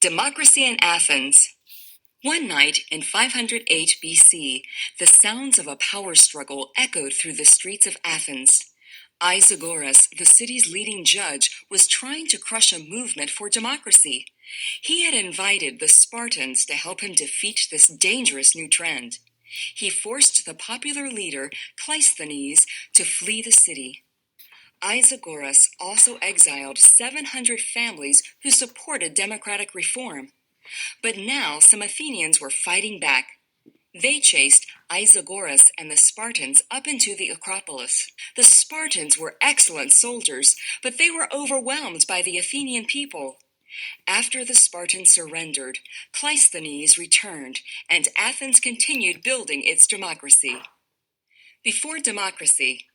Democracy in Athens. One night in 508 BC, the sounds of a power struggle echoed through the streets of Athens. Isagoras, the city's leading judge, was trying to crush a movement for democracy. He had invited the Spartans to help him defeat this dangerous new trend. He forced the popular leader, Cleisthenes, to flee the city. Isagoras also exiled 700 families who supported democratic reform. But now some Athenians were fighting back. They chased Isagoras and the Spartans up into the Acropolis. The Spartans were excellent soldiers, but they were overwhelmed by the Athenian people. After the Spartans surrendered, Cleisthenes returned, and Athens continued building its democracy. Before democracy,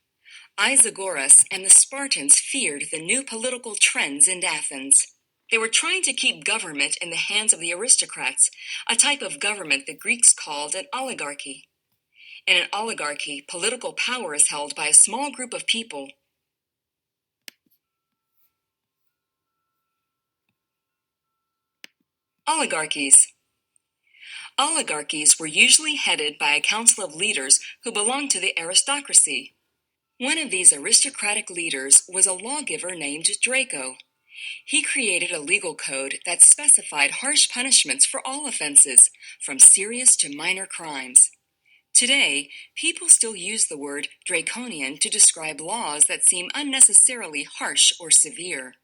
Isagoras and the Spartans feared the new political trends in Athens. They were trying to keep government in the hands of the aristocrats, a type of government the Greeks called an oligarchy. In an oligarchy, political power is held by a small group of people. Oligarchies. Oligarchies were usually headed by a council of leaders who belonged to the aristocracy. One of these aristocratic leaders was a lawgiver named Draco. He created a legal code that specified harsh punishments for all offenses, from serious to minor crimes. Today, people still use the word draconian to describe laws that seem unnecessarily harsh or severe.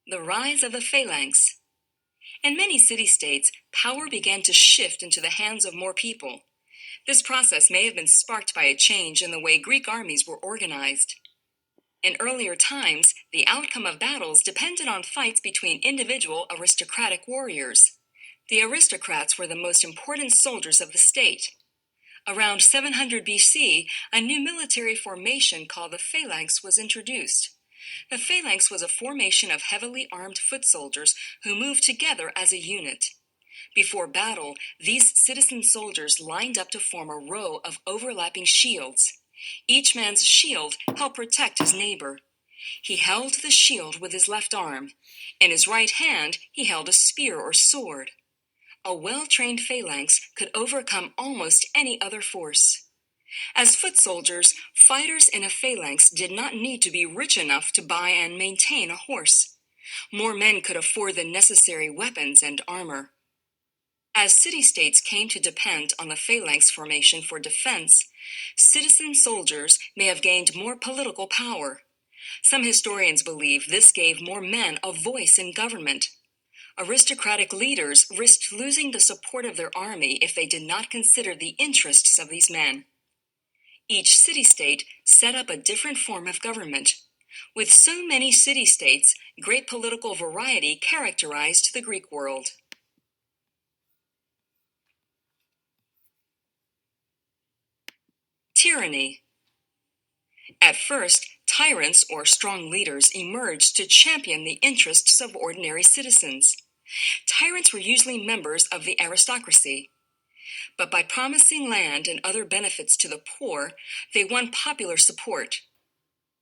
The rise of the phalanx. In many city-states, power began to shift into the hands of more people. This process may have been sparked by a change in the way Greek armies were organized. In earlier times, the outcome of battles depended on fights between individual aristocratic warriors. The aristocrats were the most important soldiers of the state. Around 700 BC, a new military formation called the phalanx was introduced. The phalanx was a formation of heavily armed foot soldiers who moved together as a unit. Before battle, these citizen soldiers lined up to form a row of overlapping shields. Each man's shield helped protect his neighbor. He held the shield with his left arm. In his right hand, he held a spear or sword. A well-trained phalanx could overcome almost any other force. As foot soldiers, fighters in a phalanx did not need to be rich enough to buy and maintain a horse. More men could afford the necessary weapons and armor. As city-states came to depend on the phalanx formation for defense, citizen soldiers may have gained more political power. Some historians believe this gave more men a voice in government. Aristocratic leaders risked losing the support of their army if they did not consider the interests of these men. Each city-state set up a different form of government. With so many city-states, great political variety characterized the Greek world. Tyranny. At first, tyrants or strong leaders emerged to champion the interests of ordinary citizens. Tyrants were usually members of the aristocracy. But by promising land and other benefits to the poor, they won popular support.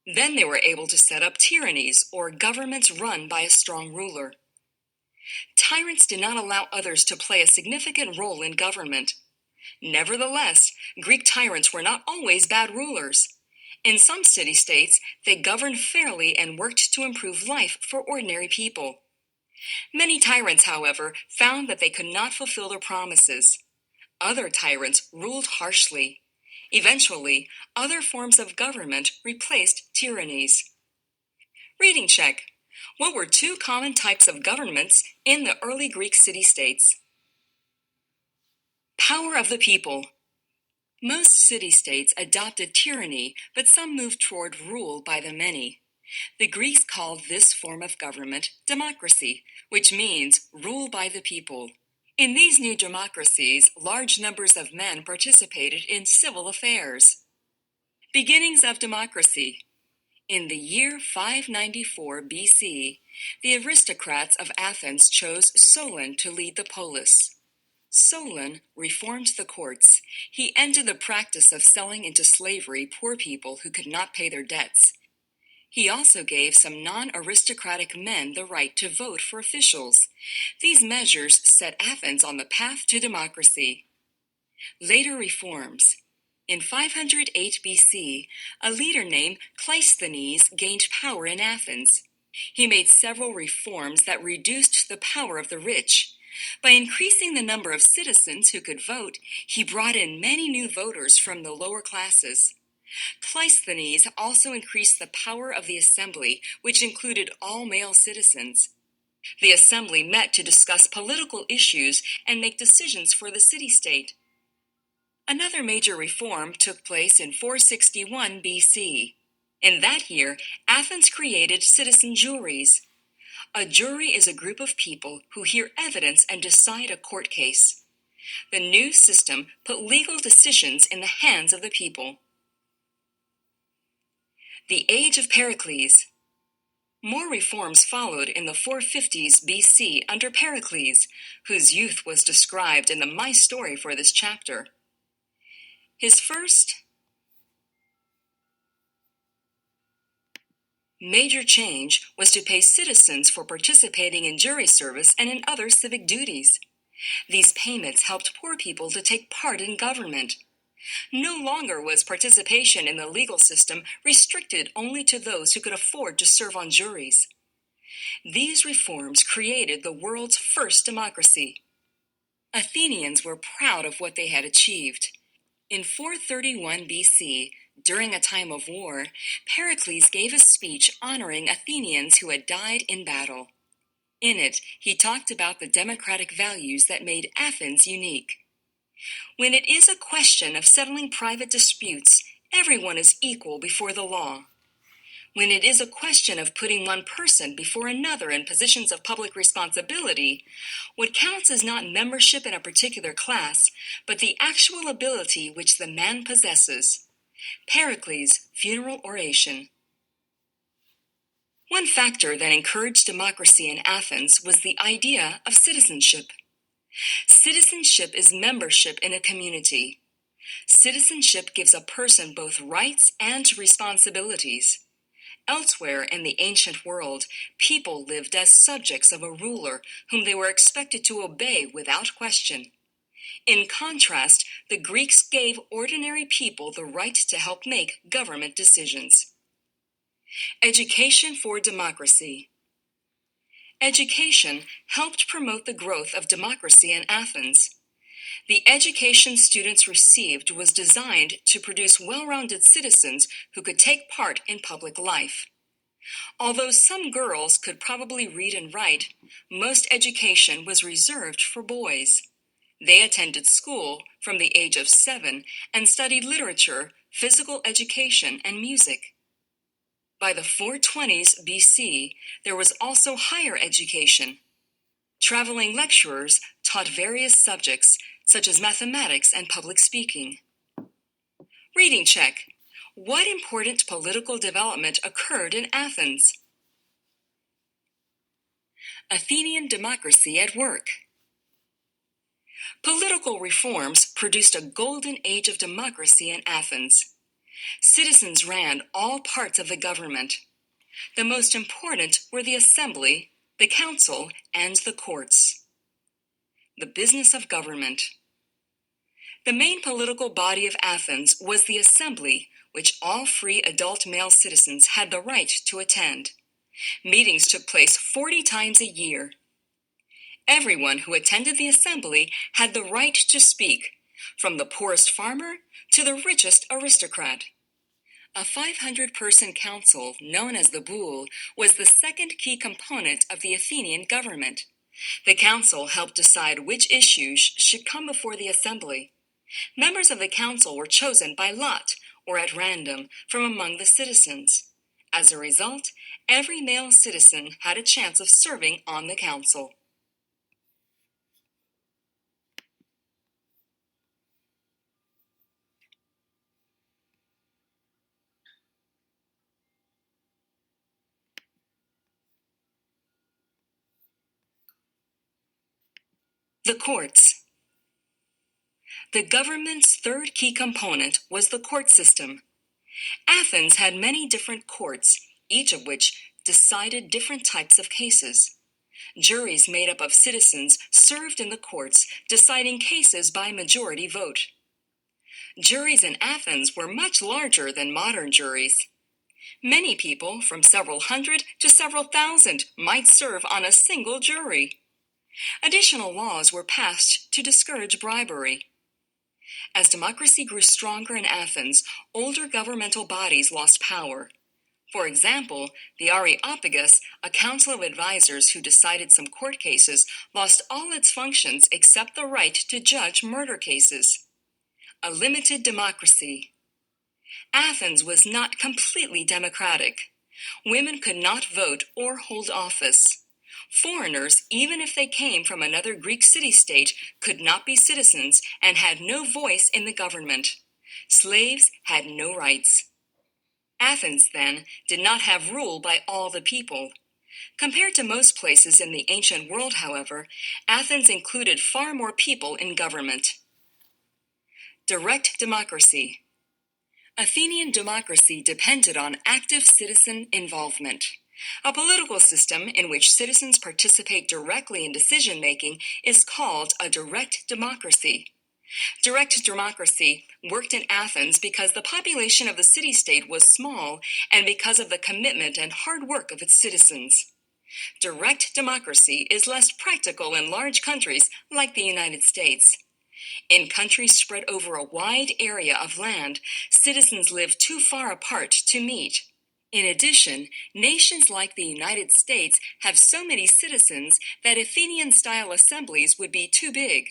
Then they were able to set up tyrannies or governments run by a strong ruler. Tyrants did not allow others to play a significant role in government. Nevertheless, Greek tyrants were not always bad rulers. In some city-states, they governed fairly and worked to improve life for ordinary people. Many tyrants, however, found that they could not fulfill their promises. Other tyrants ruled harshly. Eventually, other forms of government replaced tyrannies. Reading check. What were two common types of governments in the early Greek city-states? Power of the people. Most city-states adopted tyranny, but some moved toward rule by the many. The Greeks called this form of government democracy, which means rule by the people. In these new democracies, large numbers of men participated in civil affairs. Beginnings of democracy. In the year 594 BC, the aristocrats of Athens chose Solon to lead the polis. Solon reformed the courts. He ended the practice of selling into slavery poor people who could not pay their debts. He also gave some non-aristocratic men the right to vote for officials. These measures set Athens on the path to democracy. Later reforms. In 508 BC, a leader named Cleisthenes gained power in Athens. He made several reforms that reduced the power of the rich. By increasing the number of citizens who could vote, he brought in many new voters from the lower classes. Cleisthenes also increased the power of the assembly, which included all male citizens. The assembly met to discuss political issues and make decisions for the city-state. Another major reform took place in 461 BC. In that year, Athens created citizen juries. A jury is a group of people who hear evidence and decide a court case. The new system put legal decisions in the hands of the people. The Age of Pericles. More reforms followed in the 450s BC under Pericles, whose youth was described in the My Story for this chapter. His first major change was to pay citizens for participating in jury service and in other civic duties. These payments helped poor people to take part in government. No longer was participation in the legal system restricted only to those who could afford to serve on juries. These reforms created the world's first democracy. Athenians were proud of what they had achieved. In 431 BC, during a time of war, Pericles gave a speech honoring Athenians who had died in battle. In it, he talked about the democratic values that made Athens unique. When it is a question of settling private disputes, everyone is equal before the law. When it is a question of putting one person before another in positions of public responsibility, what counts is not membership in a particular class, but the actual ability which the man possesses. Pericles' funeral oration. One factor that encouraged democracy in Athens was the idea of citizenship. Citizenship is membership in a community. Citizenship gives a person both rights and responsibilities. Elsewhere in the ancient world, people lived as subjects of a ruler whom they were expected to obey without question. In contrast, the Greeks gave ordinary people the right to help make government decisions. Education for democracy. Education helped promote the growth of democracy in Athens. The education students received was designed to produce well-rounded citizens who could take part in public life. Although some girls could probably read and write, most education was reserved for boys. They attended school from the age of 7 and studied literature, physical education, and music. By the 420s BC, there was also higher education. Traveling lecturers taught various subjects, such as mathematics and public speaking. Reading check. What important political development occurred in Athens? Athenian democracy at work. Political reforms produced a golden age of democracy in Athens. Citizens ran all parts of the government. The most important were the assembly, the council, and the courts. The business of government. The main political body of Athens was the assembly, which all free adult male citizens had the right to attend. Meetings took place 40 times a year. Everyone who attended the assembly had the right to speak, from the poorest farmer to the richest aristocrat. A 500-person council, known as the Boule, was the second key component of the Athenian government. The council helped decide which issues should come before the assembly. Members of the council were chosen by lot, or at random, from among the citizens. As a result, every male citizen had a chance of serving on the council. The courts. The government's third key component was the court system. Athens had many different courts, each of which decided different types of cases. Juries made up of citizens served in the courts, deciding cases by majority vote. Juries in Athens were much larger than modern juries. Many people, from several hundred to several thousand, might serve on a single jury. Additional laws were passed to discourage bribery. As democracy grew stronger in Athens, older governmental bodies lost power. For example, the Areopagus, a council of advisors who decided some court cases, lost all its functions except the right to judge murder cases. A limited democracy. Athens was not completely democratic. Women could not vote or hold office. Foreigners, even if they came from another Greek city-state, could not be citizens and had no voice in the government. Slaves had no rights. Athens, then, did not have rule by all the people. Compared to most places in the ancient world, however, Athens included far more people in government. Direct democracy. Athenian democracy depended on active citizen involvement. A political system in which citizens participate directly in decision-making is called a direct democracy. Direct democracy worked in Athens because the population of the city-state was small and because of the commitment and hard work of its citizens. Direct democracy is less practical in large countries like the United States. In countries spread over a wide area of land, citizens live too far apart to meet. In addition, nations like the United States have so many citizens that Athenian-style assemblies would be too big.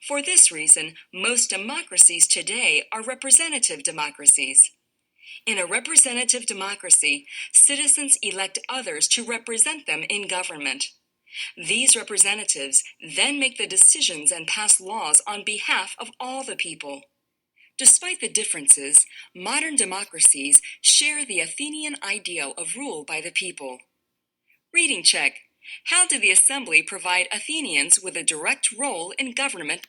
For this reason, most democracies today are representative democracies. In a representative democracy, citizens elect others to represent them in government. These representatives then make the decisions and pass laws on behalf of all the people. Despite the differences, modern democracies share the Athenian ideal of rule by the people. Reading check. How did the assembly provide Athenians with a direct role in government